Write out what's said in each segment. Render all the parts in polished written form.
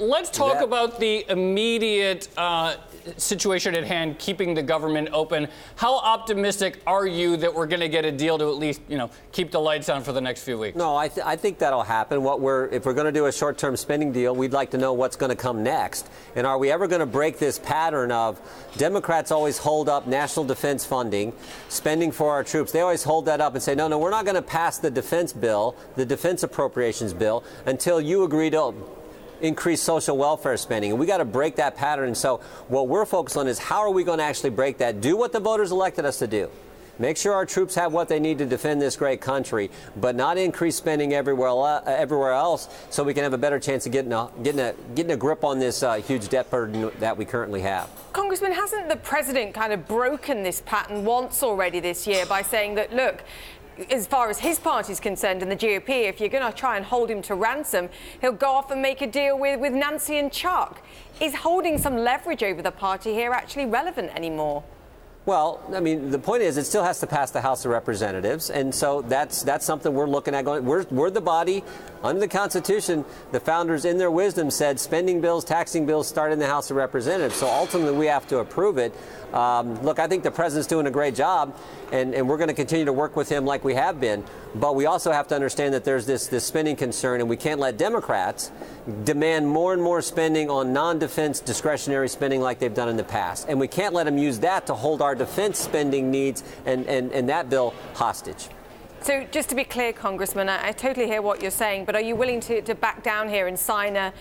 Let's talk about the immediate situation at hand, keeping the government open. How optimistic are you that we're going to get a deal to at least, keep the lights on for the next few weeks? No, I think that'll happen. If we're going to do a short-term spending deal, we'd like to know what's going to come next. And are we ever going to break this pattern of Democrats always hold up national defense funding, spending for our troops? They always hold that up and say, no, we're not going to pass the defense bill, the defense appropriations bill, until you agree to increase social welfare spending. And we got to break that pattern. And so what we're focused on is how are we going to actually break that? Do what the voters elected us to do. Make sure our troops have what they need to defend this great country, but not increase spending everywhere else, so we can have a better chance of getting a grip on this huge debt burden that we currently have. Congressman, hasn't the president kind of broken this pattern once already this year by saying that, look, as far as his party is concerned and the GOP, if you're going to try and hold him to ransom, he'll go off and make a deal with Nancy and Chuck. Is holding some leverage over the party here actually relevant anymore? Well, I mean, the point is it still has to pass the House of Representatives, and so that's something we're looking at going. We're the body under the Constitution. The founders, in their wisdom, said spending bills, taxing bills start in the House of Representatives. So ultimately, we have to approve it. Look, I think the president's doing a great job, and we're going to continue to work with him like we have been. But we also have to understand that there's this spending concern, and we can't let Democrats demand more and more spending on non-defense discretionary spending like they've done in the past. And we can't let them use that to hold our defense spending needs and that bill hostage. So just to be clear, Congressman, I totally hear what you're saying, but are you willing to back down here and sign a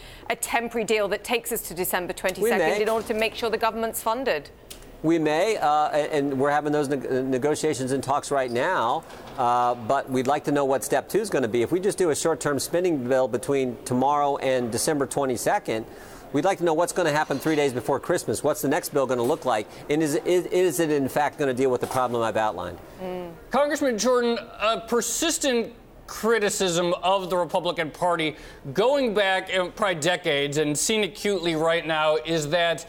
temporary deal that takes us to December 22nd in order to make sure the government's funded? We may, and we're having those negotiations and talks right now, but we'd like to know what step 2 is going to be. If we just do a short-term spending bill between tomorrow and December 22nd, we'd like to know what's going to happen 3 days before Christmas. What's the next bill going to look like? And is it in fact going to deal with the problem I've outlined? Congressman Jordan, a persistent criticism of the Republican Party going back probably decades and seen acutely right now is that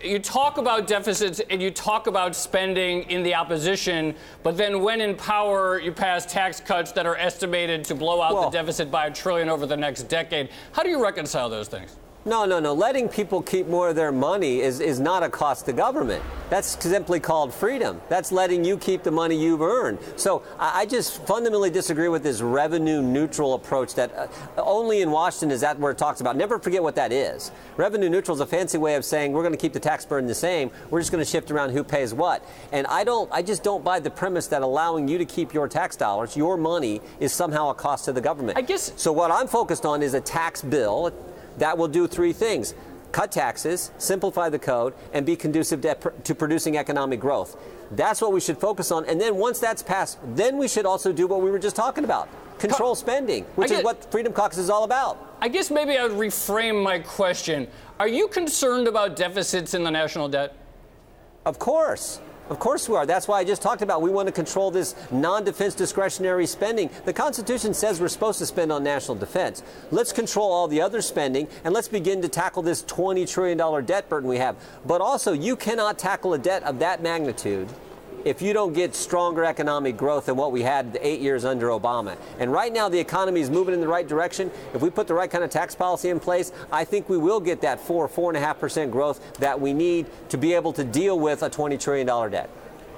you talk about deficits and you talk about spending in the opposition, but then when in power, you pass tax cuts that are estimated to blow out the deficit by $1 trillion over the next decade. How do you reconcile those things? No. Letting people keep more of their money is not a cost to government. That's simply called freedom. That's letting you keep the money you've earned. So I just fundamentally disagree with this revenue neutral approach that only in Washington is that where it talks about. Never forget what that is. Revenue neutral is a fancy way of saying we're going to keep the tax burden the same. We're just going to shift around who pays what. And I just don't buy the premise that allowing you to keep your tax dollars, your money, is somehow a cost to the government. I guess. So what I'm focused on is a tax bill that will do 3 things: cut taxes, simplify the code, and be conducive to producing economic growth. That's what we should focus on. And then once that's passed, then we should also do what we were just talking about: control spending, which is what Freedom Caucus is all about. I guess maybe I would reframe my question. Are you concerned about deficits in the national debt? Of course. Of course we are. That's why I just talked about we want to control this non-defense discretionary spending. The Constitution says we're supposed to spend on national defense. Let's control all the other spending, and let's begin to tackle this $20 trillion debt burden we have. But also, you cannot tackle a debt of that magnitude if you don't get stronger economic growth than what we had the 8 years under Obama. And right now, the economy is moving in the right direction. If we put the right kind of tax policy in place, I think we will get that 4.5% growth that we need to be able to deal with a $20 trillion debt.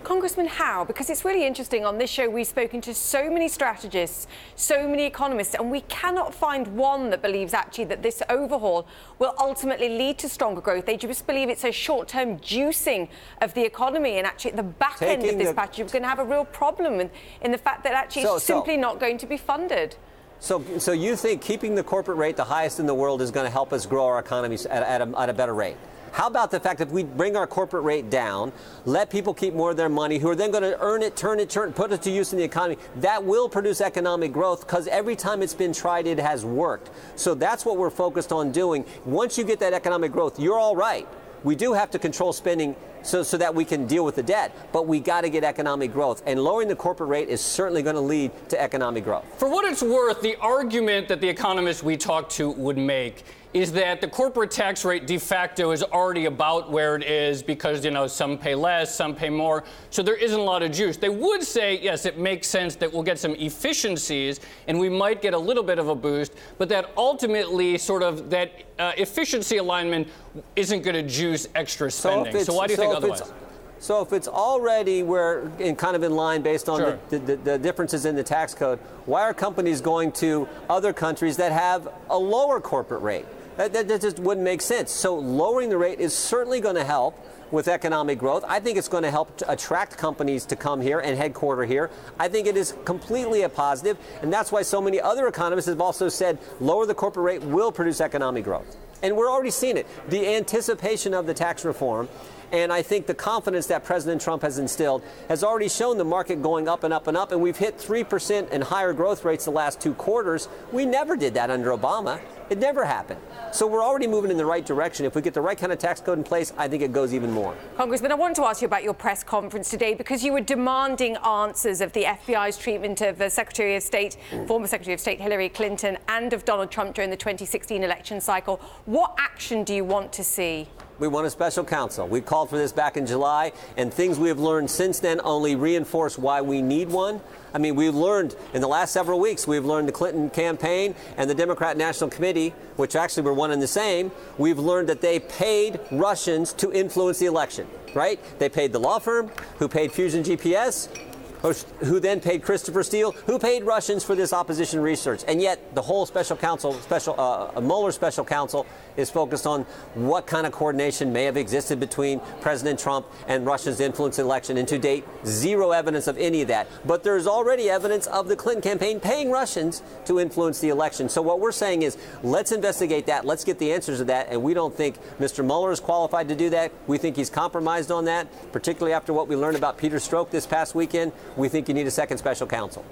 Congressman, how? Because it's really interesting. On this show, we've spoken to so many strategists, so many economists, and we cannot find one that believes actually that this overhaul will ultimately lead to stronger growth. They just believe it's a short-term juicing of the economy, and actually at the back end of this package, you're going to have a real problem in the fact that actually it's simply not going to be funded. So you think keeping the corporate rate the highest in the world is going to help us grow our economies at a better rate? How about the fact that if we bring our corporate rate down, let people keep more of their money, who are then going to earn it, turn it, put it to use in the economy, that will produce economic growth, because every time it's been tried, it has worked. So that's what we're focused on doing. Once you get that economic growth, you're all right. We do have to control spending so that we can deal with the debt, but we got to get economic growth, and lowering the corporate rate is certainly going to lead to economic growth. For what it's worth, the argument that the economists we talked to would make is that the corporate tax rate de facto is already about where it is because, some pay less, some pay more. So there isn't a lot of juice. They would say, yes, it makes sense that we'll get some efficiencies and we might get a little bit of a boost, but that ultimately sort of that efficiency alignment isn't going to juice extra spending. So why do you think otherwise? So if it's already kind of in line based on Sure. the differences in the tax code, why are companies going to other countries that have a lower corporate rate? That just wouldn't make sense. So lowering the rate is certainly going to help with economic growth. I think it's going to help to attract companies to come here and headquarter here. I think it is completely a positive, and that's why so many other economists have also said lower the corporate rate will produce economic growth. And we're already seeing it. The anticipation of the tax reform, and I think the confidence that President Trump has instilled has already shown the market going up and up and up, and we've hit 3% and higher growth rates the last 2 quarters. We never did that under Obama. It never happened. So we're already moving in the right direction. If we get the right kind of tax code in place, I think it goes even more. Congressman, I wanted to ask you about your press conference today because you were demanding answers of the FBI's treatment of the Secretary of State, former Secretary of State Hillary Clinton, and of Donald Trump during the 2016 election cycle. What action do you want to see? We want a special counsel. We called for this back in July, and things we have learned since then only reinforce why we need one. I mean, we've learned in the last several weeks, we've learned the Clinton campaign and the Democrat National Committee, which actually were one and the same, we've learned that they paid Russians to influence the election, right? They paid the law firm who paid Fusion GPS, who then paid Christopher Steele, who paid Russians for this opposition research. And yet the whole special counsel, Mueller special counsel, is focused on what kind of coordination may have existed between President Trump and Russia's influence in the election. And to date, zero evidence of any of that. But there's already evidence of the Clinton campaign paying Russians to influence the election. So what we're saying is, let's investigate that. Let's get the answers to that. And we don't think Mr. Mueller is qualified to do that. We think he's compromised on that, particularly after what we learned about Peter Strzok this past weekend. We think you need a second special counsel.